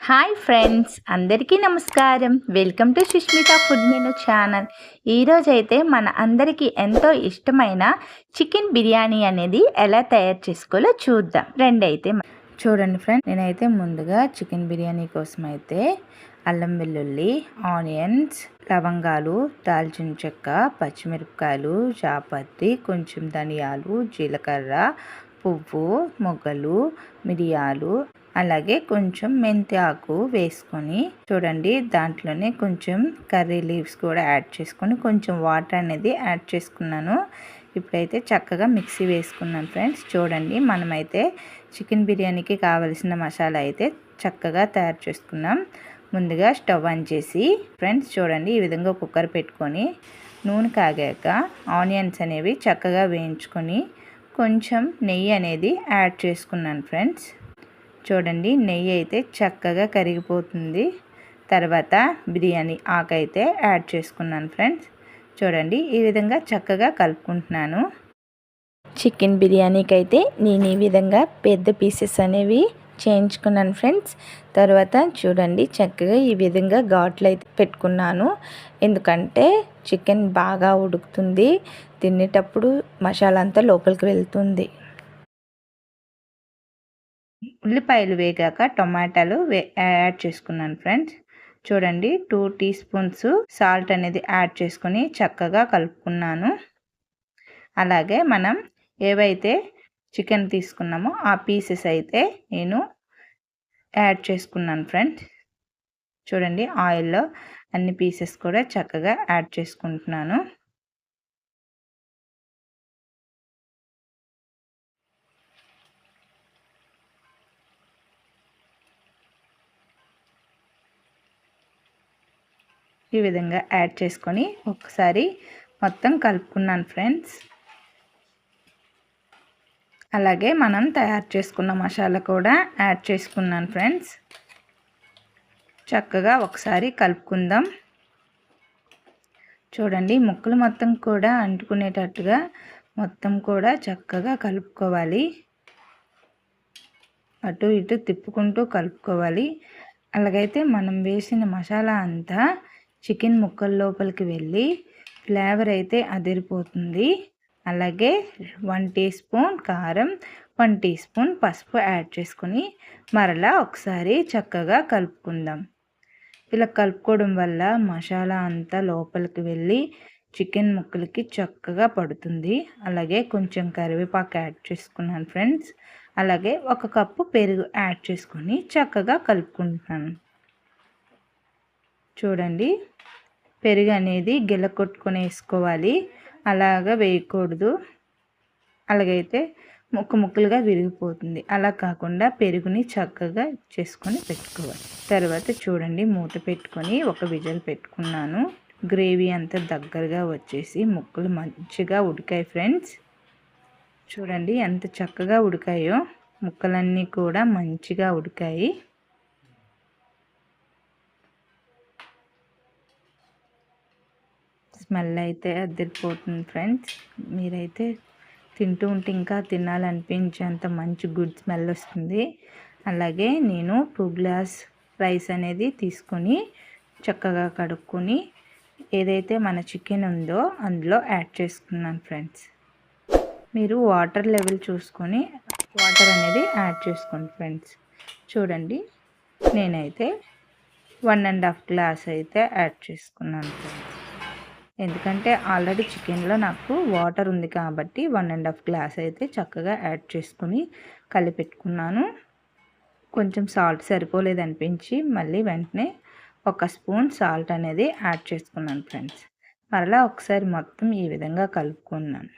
Hi friends, అందరికీ నమస్కారం. Welcome to Sushmita food menu channel. ఈరోజైతే మన అందరికీ ఎంతో ఇష్టమైన చికెన్ బిర్యానీ అనేది ఎలా తయారు చేసుకోవాలో చూద్దాం. రెండైతే చూడండి ఫ్రెండ్స్, నేనైతే ముందుగా చికెన్ బిర్యానీ కోసం అయితే అల్లం వెల్లుల్లి, ఆనియన్స్, లవంగాలు, దాల్చిన చెక్క, పచ్చిమిరపకాయలు, జాపత్రి, కొంచెం ధనియాలు, జీలకర్ర, పువ్వు, మొగ్గలు, మిరియాలు, అలాగే కొంచెం మెంతి ఆకు వేసుకొని చూడండి, దాంట్లోనే కొంచెం కర్రీ లీవ్స్ కూడా యాడ్ చేసుకొని కొంచెం వాటర్ అనేది యాడ్ చేసుకున్నాను. ఇప్పుడైతే చక్కగా మిక్సీ వేసుకున్నాను ఫ్రెండ్స్. చూడండి, మనమైతే చికెన్ బిర్యానీకి కావలసిన మసాలా అయితే చక్కగా తయారు చేసుకున్నాం. ముందుగా స్టవ్ ఆన్ చేసి ఫ్రెండ్స్ చూడండి, ఈ విధంగా కుక్కర్ పెట్టుకొని నూనె కాగాక ఆనియన్స్ అనేవి చక్కగా వేయించుకొని కొంచెం నెయ్యి అనేది యాడ్ చేసుకున్నాను ఫ్రెండ్స్. చూడండి, నెయ్యి అయితే చక్కగా కరిగిపోతుంది. తర్వాత బిర్యానీ ఆకు అయితే యాడ్ చేసుకున్నాను ఫ్రెండ్స్. చూడండి, ఈ విధంగా చక్కగా కలుపుకుంటున్నాను. చికెన్ బిర్యానీకి అయితే నేను ఈ విధంగా పెద్ద పీసెస్ అనేవి చేయించుకున్నాను ఫ్రెండ్స్. తర్వాత చూడండి, చక్కగా ఈ విధంగా ఘాట్లు అయితే పెట్టుకున్నాను. ఎందుకంటే చికెన్ బాగా ఉడుకుతుంది, తినేటప్పుడు మసాలా అంతా లోపలికి వెళ్తుంది. ఉల్లిపాయలు వేగాక టొమాటాలు యాడ్ చేసుకున్నాను ఫ్రెండ్స్. చూడండి, 2 టీ స్పూన్స్ సాల్ట్ అనేది యాడ్ చేసుకొని చక్కగా కలుపుకున్నాను. అలాగే మనం ఏవైతే చికెన్ తీసుకున్నామో ఆ పీసెస్ అయితే నేను యాడ్ చేసుకున్నాను ఫ్రెండ్స్. చూడండి, ఆయిల్లో అన్ని పీసెస్ కూడా చక్కగా యాడ్ చేసుకుంటున్నాను. ఈ విధంగా యాడ్ చేసుకొని ఒకసారి మొత్తం కలుపుకున్నాను ఫ్రెండ్స్. అలాగే మనం తయారు చేసుకున్న మసాలా కూడా యాడ్ చేసుకున్నాను ఫ్రెండ్స్. చక్కగా ఒకసారి కలుపుకుందాం. చూడండి, ముక్కలు మొత్తం కూడా అంటుకునేటట్టుగా మొత్తం కూడా చక్కగా కలుపుకోవాలి. అటు ఇటు తిప్పుకుంటూ కలుపుకోవాలి. అలాగైతే మనం వేసిన మసాలా అంతా చికెన్ ముక్కల లోపలికి వెళ్ళి ఫ్లేవర్ అయితే అదిరిపోతుంది. అలాగే 1 టీ స్పూన్ కారం, 1 టీ స్పూన్ పసుపు యాడ్ చేసుకొని మరలా ఒకసారి చక్కగా కలుపుకుందాం. ఇలా కలుపుకోవడం వల్ల మసాలా అంతా లోపలికి వెళ్ళి చికెన్ ముక్కలకి చక్కగా పడుతుంది. అలాగే కొంచెం కరివేపాకు యాడ్ చేసుకున్నాను ఫ్రెండ్స్. అలాగే 1 కప్పు పెరుగు యాడ్ చేసుకొని చక్కగా కలుపుకుంటున్నాను. చూడండి, పెరుగు అనేది గిల్ల కొట్టుకొని వేసుకోవాలి, అలాగా వేయకూడదు. అలాగైతే ముక్కలుగా విరిగిపోతుంది. అలా కాకుండా పెరుగుని చక్కగా చేసుకొని పెట్టుకోవాలి. తర్వాత చూడండి, మూత పెట్టుకొని 1 విజిల్ పెట్టుకున్నాను. గ్రేవీ అంతా దగ్గరగా వచ్చేసి ముక్కలు మంచిగా ఉడికాయి ఫ్రెండ్స్. చూడండి, ఎంత చక్కగా ఉడికాయో, ముక్కలన్నీ కూడా మంచిగా ఉడికాయి. స్మెల్ అయితే అదిరిపోతుంది ఫ్రెండ్స్. మీరైతే తింటూ ఉంటే ఇంకా తినాలనిపించేంత మంచి గుడ్ స్మెల్ వస్తుంది. అలాగే నేను 2 గ్లాస్ రైస్ అనేది తీసుకొని చక్కగా కడుక్కొని ఏదైతే మన చికెన్ ఉందో అందులో యాడ్ చేసుకున్నాను ఫ్రెండ్స్. మీరు వాటర్ లెవెల్ చూసుకొని వాటర్ అనేది యాడ్ చేసుకోండి ఫ్రెండ్స్. చూడండి, నేనైతే 1.5 గ్లాస్ అయితే యాడ్ చేసుకున్నాను ఫ్రెండ్స్. ఎందుకంటే ఆల్రెడీ చికెన్లో నాకు వాటర్ ఉంది కాబట్టి 1.5 గ్లాస్ అయితే చక్కగా యాడ్ చేసుకుని కలిపెట్టుకున్నాను. కొంచెం సాల్ట్ సరిపోలేదు అనిపించి మళ్ళీ వెంటనే 1 స్పూన్ సాల్ట్ అనేది యాడ్ చేసుకున్నాను ఫ్రెండ్స్. మరలా ఒకసారి మొత్తం ఈ విధంగా కలుపుకున్నాను.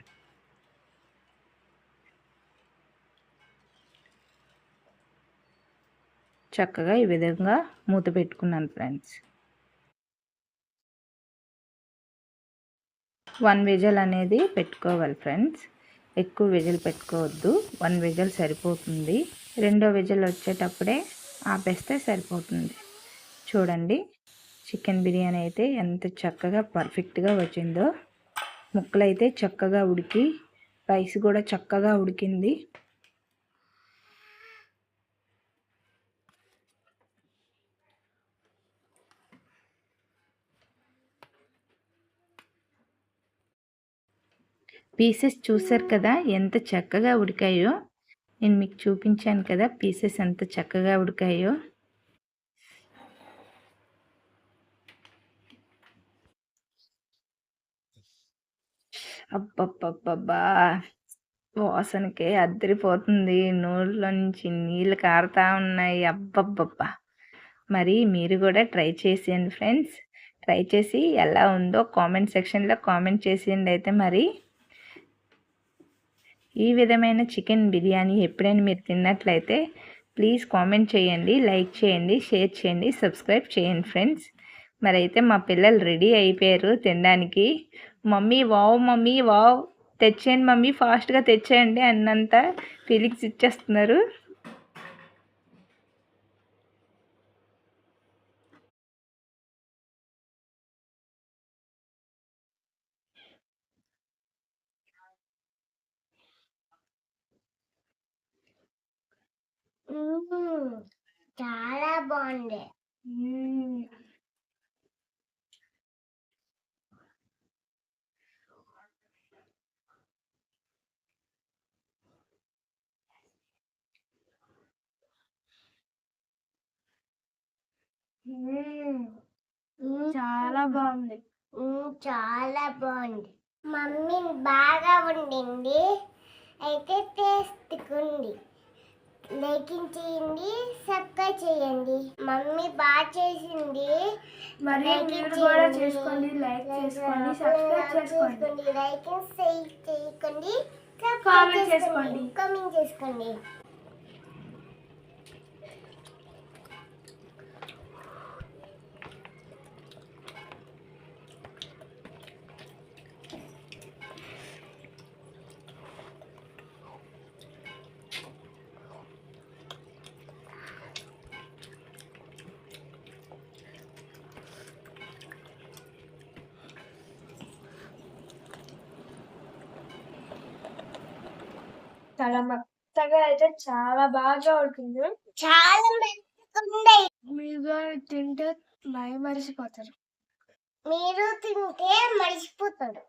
చక్కగా ఈ విధంగా మూత పెట్టుకున్నాను ఫ్రెండ్స్. 1 విజిల్ అనేది పెట్టుకోవాలి ఫ్రెండ్స్. ఎక్కువ విజిల్ పెట్టుకోవద్దు, 1 విజిల్ సరిపోతుంది. 2వ విజిల్ వచ్చేటప్పుడే ఆపేస్తే సరిపోతుంది. చూడండి, చికెన్ బిర్యానీ అయితే ఎంత చక్కగా పర్ఫెక్ట్గా వచ్చిందో. ముక్కలు అయితే చక్కగా ఉడికి రైస్ కూడా చక్కగా ఉడికింది. పీసెస్ చూసారు కదా ఎంత చక్కగా ఉడికాయో. నేను మీకు చూపించాను కదా పీసెస్ ఎంత చక్కగా ఉడికాయో. అబ్బబ్బబ్బబ్బా! వాసనకే అద్దరిపోతుంది. నోట్లో నుంచి నీళ్ళు కారుతా ఉన్నాయి. అబ్బబ్బబ్బా! మరి మీరు కూడా ట్రై చేసేయండి ఫ్రెండ్స్. ట్రై చేసి ఎలా ఉందో కామెంట్ సెక్షన్లో కామెంట్ చేసేయండి. అయితే మరి ఈ విధమైన చికెన్ బిర్యానీ ఎప్పుడైనా మీరు తిన్నట్లయితే ప్లీజ్ కామెంట్ చేయండి, లైక్ చేయండి, షేర్ చేయండి, సబ్స్క్రైబ్ చేయండి ఫ్రెండ్స్. మరి అయితే మా పిల్లలు రెడీ అయిపోయారు తినడానికి. మమ్మీ వావ్ తెచ్చేయండి మమ్మీ, ఫాస్ట్గా తెచ్చేయండి అన్నంత ఫీలింగ్స్ ఇచ్చేస్తున్నారు. చాలా బాగుంది. చాలా బాగుంది. చాలా బాగుంది. మమ్మీ బాగా వండింది. అయితే టేస్ట్కుంది. లైకింగ్ చేయండి, సబ్స్క్రైబ్ చేయండి. మమ్మీ బాగా చేసింది. మరి మీరు కూడా చేసుకోండి, లైక్ చేసుకోండి, సబ్స్క్రైబ్ చేసుకోండి, లైకింగ్ చేయకండి, కామెంట్ చేసుకోండి. కామెంట్ చేసుకోండి. చాలా మెత్తగా అయితే చాలా బాగా ఉడికింది. చాలా మెత్తగా మీరు తింటే మరిసిపోతారు. మీరు తింటే మర్చిపోతారు.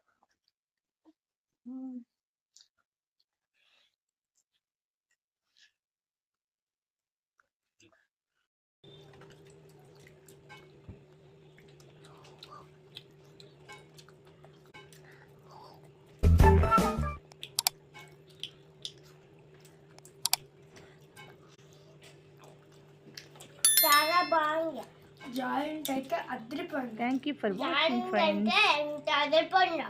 చాలా బాగుంది. జాయింట్ అయితే అద్దరిపోయింది. Thank you for watching friends. ఎంత అదిరిపోయిందా.